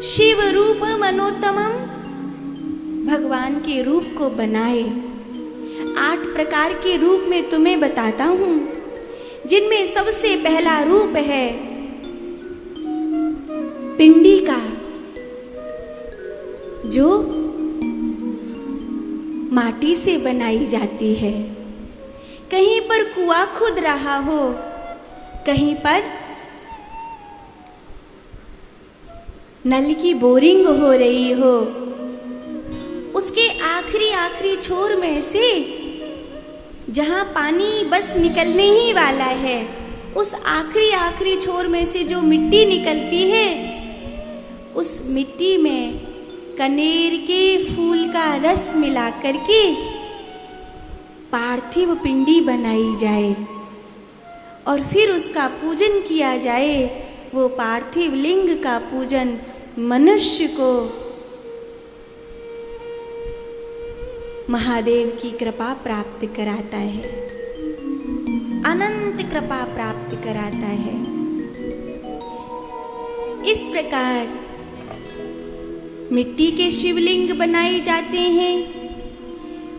शिव रूप मनोत्तमम, भगवान के रूप को बनाए। 8 प्रकार के रूप में तुम्हें बताता हूं, जिनमें सबसे पहला रूप है पिंडी का, जो माटी से बनाई जाती है। कहीं पर कुआं खुद रहा हो, कहीं पर नल की बोरिंग हो रही हो, उसके आखिरी छोर में से जहां पानी बस निकलने ही वाला है, उस आखिरी छोर में से जो मिट्टी निकलती है, उस मिट्टी में कनेर के फूल का रस मिला करके पार्थिव पिंडी बनाई जाए और फिर उसका पूजन किया जाए। वो पार्थिव लिंग का पूजन मनुष्य को महादेव की कृपा प्राप्त कराता है, अनंत कृपा प्राप्त कराता है। इस प्रकार मिट्टी के शिवलिंग बनाए जाते हैं।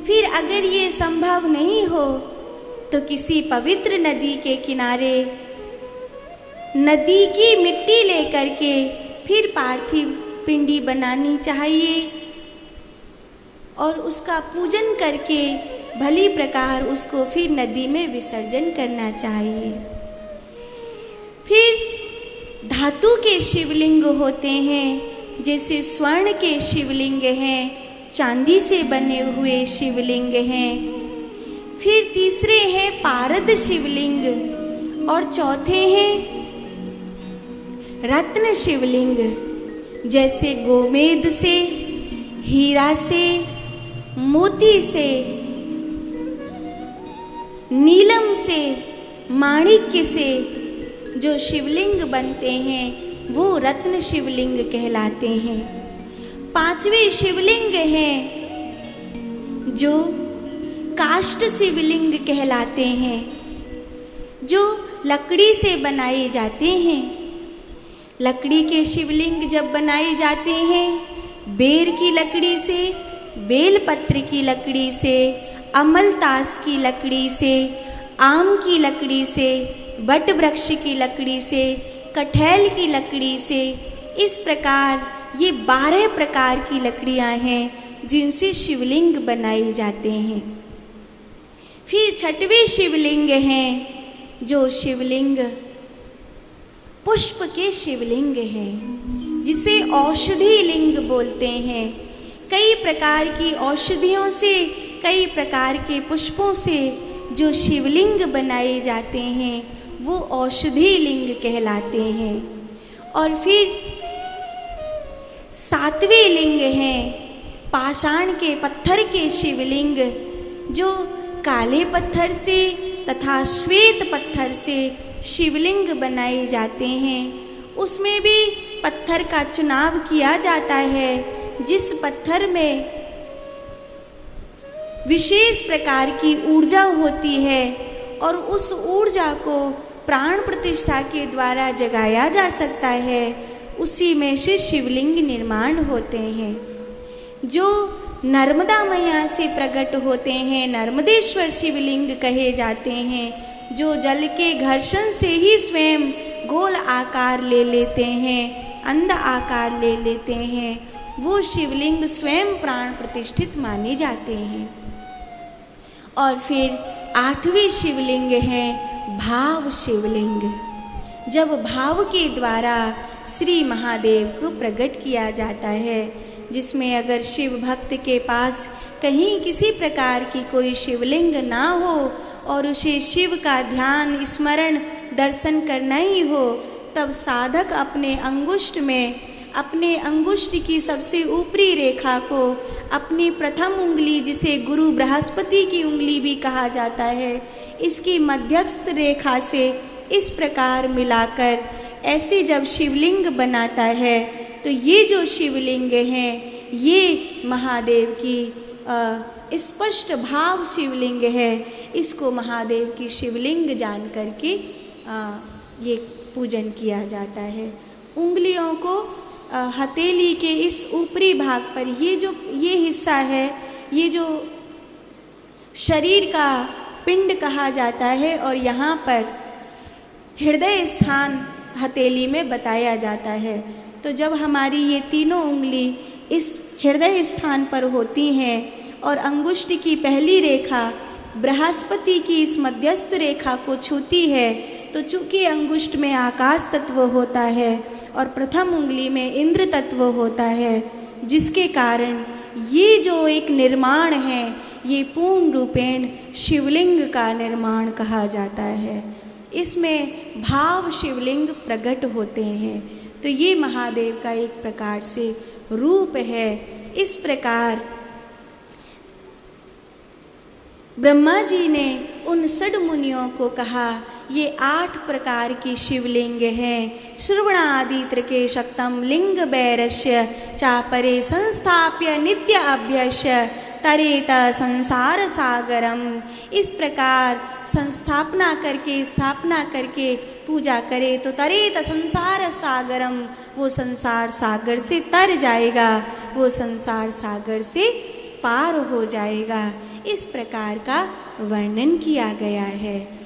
फिर अगर ये संभव नहीं हो तो किसी पवित्र नदी के किनारे नदी की मिट्टी लेकर के फिर पार्थिव पिंडी बनानी चाहिए और उसका पूजन करके भली प्रकार उसको फिर नदी में विसर्जन करना चाहिए। फिर धातु के शिवलिंग होते हैं, जैसे स्वर्ण के शिवलिंग हैं, चांदी से बने हुए शिवलिंग हैं। फिर तीसरे हैं पारद शिवलिंग और चौथे हैं रत्न शिवलिंग, जैसे गोमेद से, हीरा से, मोती से, नीलम से, माणिक्य से जो शिवलिंग बनते हैं वो रत्न शिवलिंग कहलाते हैं। 5वें शिवलिंग हैं जो काष्ठ शिवलिंग कहलाते हैं, जो लकड़ी से बनाए जाते हैं। लकड़ी के शिवलिंग जब बनाए जाते हैं, बेर की लकड़ी से, बेलपत्र की लकड़ी से, अमलतास की लकड़ी से, आम की लकड़ी से, बट वृक्ष की लकड़ी से, कटहल की लकड़ी से, इस प्रकार ये 12 प्रकार की लकड़ियां हैं जिनसे शिवलिंग बनाए जाते हैं। फिर 6वें शिवलिंग हैं जो शिवलिंग पुष्प के शिवलिंग हैं, जिसे औषधि लिंग बोलते हैं। कई प्रकार की औषधियों से, कई प्रकार के पुष्पों से जो शिवलिंग बनाए जाते हैं वो औषधि लिंग कहलाते हैं। और फिर 7वें लिंग हैं पाषाण के पत्थर के शिवलिंग, जो काले पत्थर से तथा श्वेत पत्थर से शिवलिंग बनाए जाते हैं। उसमें भी पत्थर का चुनाव किया जाता है, जिस पत्थर में विशेष प्रकार की ऊर्जा होती है और उस ऊर्जा को प्राण प्रतिष्ठा के द्वारा जगाया जा सकता है, उसी में से शिवलिंग निर्माण होते हैं। जो नर्मदा मैया से प्रकट होते हैं, नर्मदेश्वर शिवलिंग कहे जाते हैं, जो जल के घर्षण से ही स्वयं गोल आकार ले लेते हैं, अंध आकार ले लेते हैं, वो शिवलिंग स्वयं प्राण प्रतिष्ठित माने जाते हैं। और फिर 8वें शिवलिंग है भाव शिवलिंग, जब भाव के द्वारा श्री महादेव को प्रकट किया जाता है, जिसमें अगर शिव भक्त के पास कहीं किसी प्रकार की कोई शिवलिंग ना हो और उसे शिव का ध्यान, स्मरण, दर्शन करना ही हो, तब साधक अपने अंगुष्ठ में, अपने अंगुष्ठ की सबसे ऊपरी रेखा को अपनी प्रथम उंगली, जिसे गुरु बृहस्पति की उंगली भी कहा जाता है, इसकी मध्यस्थ रेखा से इस प्रकार मिलाकर ऐसे जब शिवलिंग बनाता है, तो ये जो शिवलिंग हैं ये महादेव की स्पष्ट भाव शिवलिंग है। इसको महादेव की शिवलिंग जान करके ये पूजन किया जाता है। उंगलियों को हथेली के इस ऊपरी भाग पर ये हिस्सा है, ये जो शरीर का पिंड कहा जाता है, और यहाँ पर हृदय स्थान हथेली में बताया जाता है। तो जब हमारी ये तीनों उंगली इस हृदय स्थान पर होती हैं और अंगुष्ठ की पहली रेखा बृहस्पति की इस मध्यस्थ रेखा को छूती है, तो चूँकि अंगुष्ठ में आकाश तत्व होता है और प्रथम उंगली में इंद्र तत्व होता है, जिसके कारण ये जो एक निर्माण है, ये पूर्ण रूपेण शिवलिंग का निर्माण कहा जाता है। इसमें भाव शिवलिंग प्रकट होते हैं। तो ये महादेव का एक प्रकार से रूप है। इस प्रकार ब्रह्मा जी ने उन सड मुनियों को कहा, ये 8 प्रकार की शिवलिंग हैं। श्रवणादित्र के शक्तम लिंग बैरस्य चापरे संस्थाप्य नित्य अभ्यस्य तरेत संसार सागरम। इस प्रकार स्थापना करके पूजा करे तो तरेत संसार सागरम, वो संसार सागर से तर जाएगा, वो संसार सागर से पार हो जाएगा। इस प्रकार का वर्णन किया गया है।